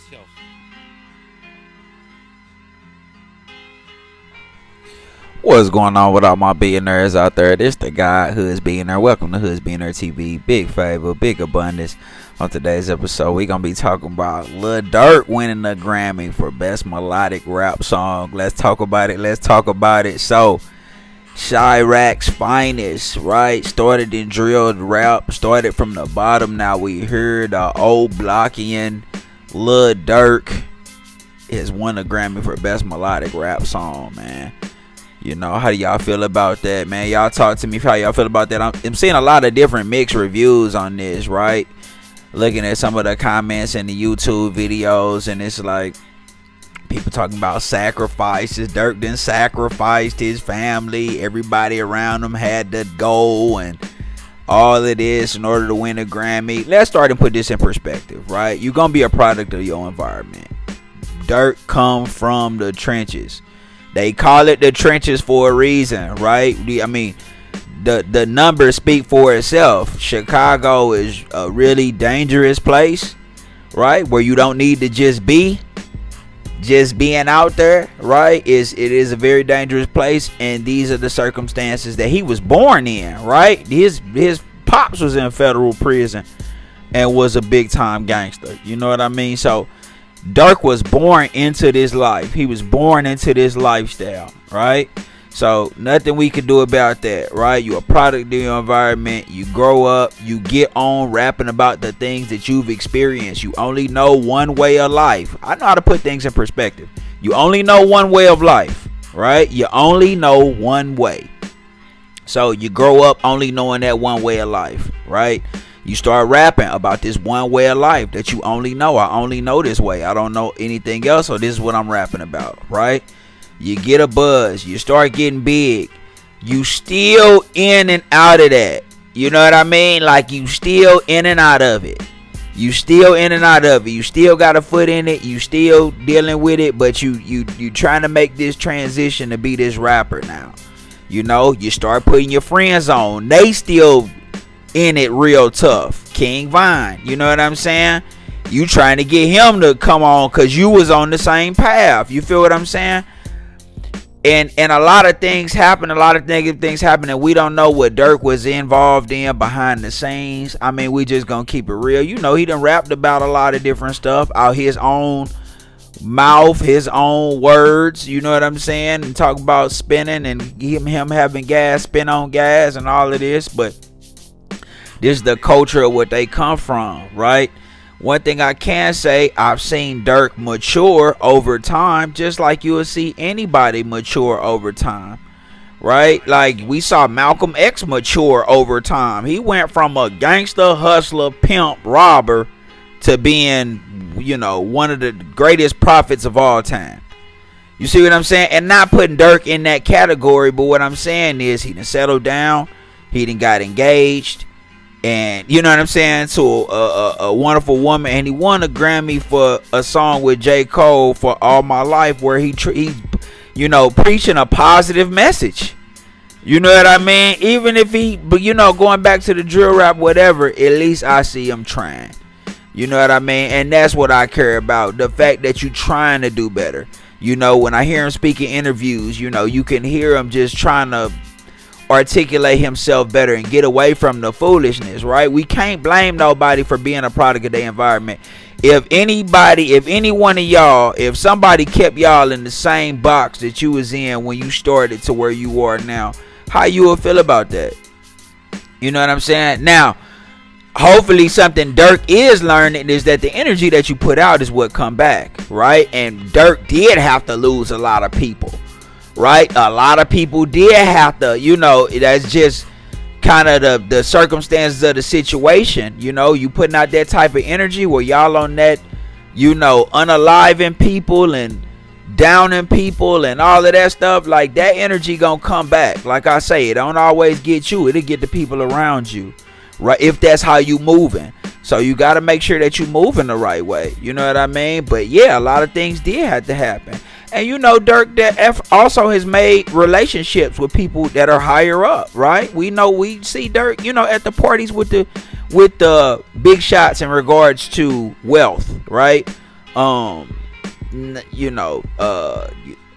yourself. What's going on with all my billionaires out there? This the guy Hoods Billionaire. Welcome to Hoods Billionaire TV. Big favor, big abundance. On today's episode, we're gonna be talking about Lil Durk winning the Grammy for Best Melodic Rap Song. Let's talk about it. So, Chirac's finest, right? Started in drilled rap, started from the bottom. Now we hear the old blockian Lil Durk has won a Grammy for Best Melodic Rap Song, man. You know, how do y'all feel about that, man? Y'all talk to me how y'all feel about that. I'm seeing a lot of different mixed reviews on this, right? Looking at some of the comments in the YouTube videos, and it's like people talking about sacrifices. Durk done sacrificed his family. Everybody around him had to go and all of this in order to win a Grammy. Let's start and put this in perspective, right? You're going to be a product of your environment. Durk come from the trenches. They call it the trenches for a reason, right? I mean, the numbers speak for itself. Chicago is a really dangerous place, right? Where you don't need to just being out there, right? It is a very dangerous place, and these are the circumstances that he was born in, right? His pops was in federal prison and was a big time gangster. You know what I mean? So Durk was born into this life. He was born into this lifestyle, right? So nothing we can do about that, right? You're a product of your environment. You grow up, you get on rapping about the things that you've experienced. You only know one way of life. I know how to put things in perspective. You only know one way of life, right? You only know one way. So you grow up only knowing that one way of life, right? You start rapping about this one way of life that you only know. I only know this way. I don't know anything else, so this is what I'm rapping about, right? You get a buzz. You start getting big. You still in and out of that. You know what I mean? Like, you still in and out of it. You still in and out of it. You still got a foot in it. You still dealing with it, but you trying to make this transition to be this rapper now. You know, you start putting your friends on. They still in it real tough. King Vine, you know what I'm saying? You trying to get him to come on because you was on the same path. You feel what I'm saying? And a lot of things happen, a lot of negative things happen, and we don't know what Durk was involved in behind the scenes. I mean, we just gonna keep it real. You know, he done rapped about a lot of different stuff out his own mouth, his own words. You know what I'm saying? And talk about spinning and him having gas, spin on gas, and all of this. But this is the culture of what they come from, right? One thing I can say, I've seen Durk mature over time, just like you will see anybody mature over time, right? Like, we saw Malcolm X mature over time. He went from a gangster, hustler, pimp, robber to being, you know, one of the greatest prophets of all time. You see what I'm saying? And not putting Durk in that category, but what I'm saying is he done settled down, he done got engaged, and you know what I'm saying, to a wonderful woman, and he won a Grammy for a song with J. Cole for All My Life, where he you know, preaching a positive message. You know what I mean? Even if he, but you know, going back to the drill rap, whatever, at least I see him trying. You know what I mean? And that's what I care about, the fact that you trying to do better. You know, when I hear him speak in interviews, you know, you can hear him just trying to articulate himself better and get away from the foolishness, right? We can't blame nobody for being a product of their environment. If any one of y'all, if somebody kept y'all in the same box that you was in when you started to where you are now, how you would feel about that? You know what I'm saying? Now, hopefully something Durk is learning is that the energy that you put out is what come back, right? And Durk did have to lose a lot of people, right? A lot of people did have to, you know, that's just kind of the circumstances of the situation. You know, you putting out that type of energy where y'all on that, you know, unaliving people and downing people and all of that stuff. Like, that energy gonna come back. Like I say, it don't always get you, it'll get the people around you, right? If that's how you moving. So you got to make sure that you moving the right way. You know what I mean? But yeah, a lot of things did have to happen. And you know, Durk also has made relationships with people that are higher up, right? We see Durk, you know, at the parties with the big shots in regards to wealth, right? you know,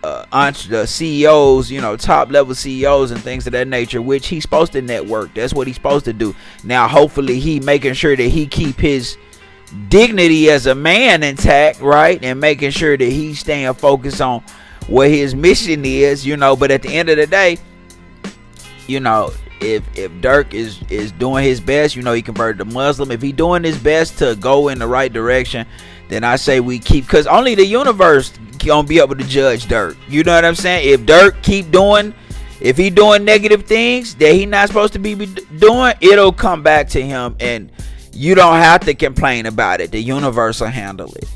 the CEOs, you know, top level CEOs and things of that nature, which he's supposed to network. That's what he's supposed to do. Now, hopefully, he making sure that he keep his dignity as a man intact, right, and making sure that he's staying focused on what his mission is, you know. But at the end of the day, you know, if Durk is doing his best, you know, he converted to Muslim. If he doing his best to go in the right direction, then I say we keep, because only the universe gonna be able to judge Durk. You know what I'm saying? If Durk if he doing negative things that he not supposed to be doing, it'll come back to him, and you don't have to complain about it. The universe will handle it,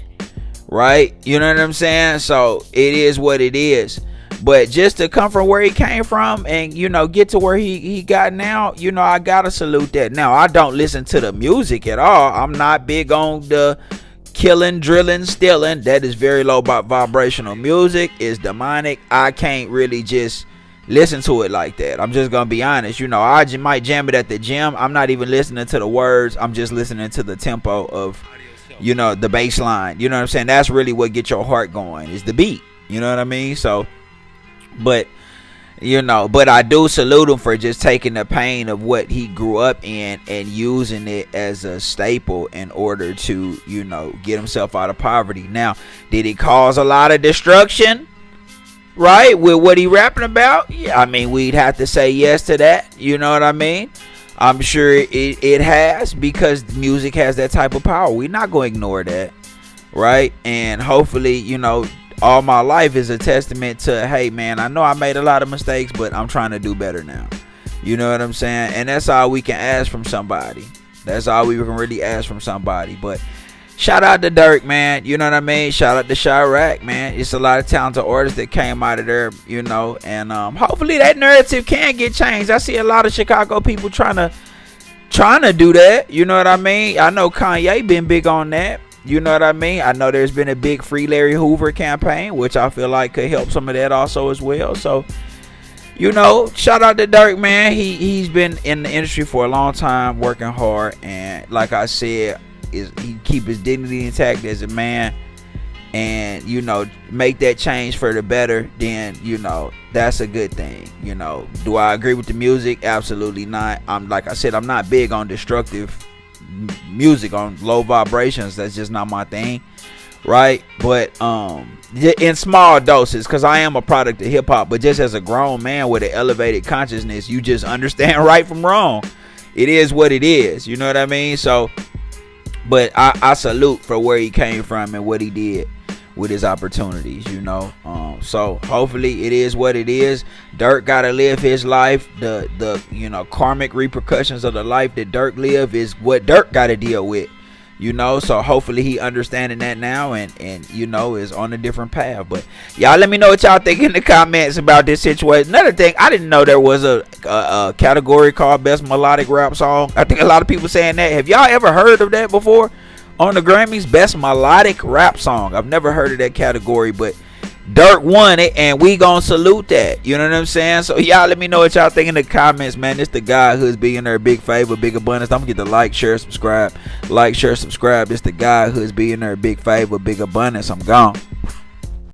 right? You know what I'm saying? So it is what it is. But just to come from where he came from and, you know, get to where he got now, you know, I gotta salute that. Now, I don't listen to the music at all. I'm not big on the killing, drilling, stealing. That is very low vibrational music. It's demonic. I can't really just listen to it like that. I'm just gonna be honest. You know, I might jam it at the gym. I'm not even listening to the words. I'm just listening to the tempo of, you know, the bass line. You know what I'm saying? That's really what gets your heart going, is the beat. You know what I mean? So, but, you know, but I do salute him for just taking the pain of what he grew up in and using it as a staple in order to, you know, get himself out of poverty. Now, did he cause a lot of destruction, right, with what he rapping about? Yeah, I mean, we'd have to say yes to that. You know what I mean? I'm sure it has, because music has that type of power. We're not going to ignore that, right? And hopefully, you know, all my life is a testament to, hey man, I know I made a lot of mistakes, but I'm trying to do better now. You know what I'm saying? And that's all we can ask from somebody. That's all we can really ask from somebody. But shout out to Durk, man. You know what I mean? Shout out to Chirac, man. It's a lot of talented artists that came out of there, you know. And hopefully that narrative can get changed. I see a lot of Chicago people trying to do that. You know what I mean? I know Kanye been big on that. You know what I mean? I know there's been a big Free Larry Hoover campaign, which I feel like could help some of that also as well. So, you know, shout out to Durk, man. He's been in the industry for a long time, working hard, and like I said, he keep his dignity intact as a man, and, you know, make that change for the better. Then, you know, that's a good thing. You know, do I agree with the music? Absolutely not. Like I said, I'm not big on destructive music, on low vibrations. That's just not my thing, right? But in small doses, because I am a product of hip-hop, but just as a grown man with an elevated consciousness, you just understand right from wrong. It is what it is. You know what I mean? So, but I salute for where he came from and what he did with his opportunities, you know. So hopefully it is what it is. Durk gotta live his life. The you know, karmic repercussions of the life that Durk live is what Durk gotta deal with, you know. So hopefully he understanding that now, and you know, is on a different path. But y'all let me know what y'all think in the comments about this situation. Another thing, I didn't know there was a category called best melodic rap song. I think a lot of people saying that. Have y'all ever heard of that before? On the Grammys, best melodic rap song. I've never heard of that category, but Durk won it, and we gonna salute that. You know what I'm saying? So y'all let me know what y'all think in the comments, man. It's the guy who's being there, big favor, big abundance. Don't forget to like, share, subscribe. Like, share, subscribe. It's the guy who's being there, big favor, big abundance. I'm gone.